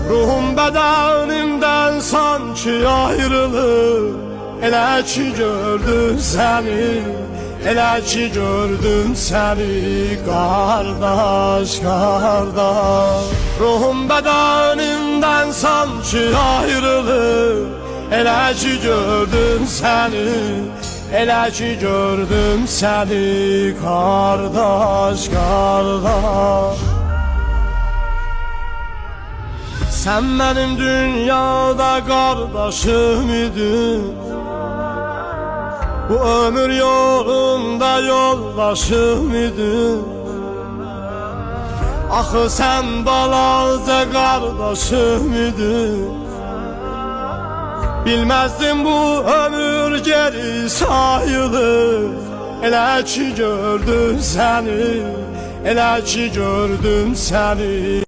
Ruhum bedenimden sanki ayrılır. Elə ki gördüm seni, elə ki gördüm seni. Kardeş, kardeş. Ruhum bedenimden sanki ayrılır. Elə ki gördüm seni, elə ki gördüm seni. Kardeş, kardeş. Sen benim dünyada kardeşim idin, bu ömür yolunda yoldaşım idin. Axı sen balaca kardeşim idin, bilmezdim bu ömür geri sayılır. Elə ki gördüm seni, elə ki gördüm seni.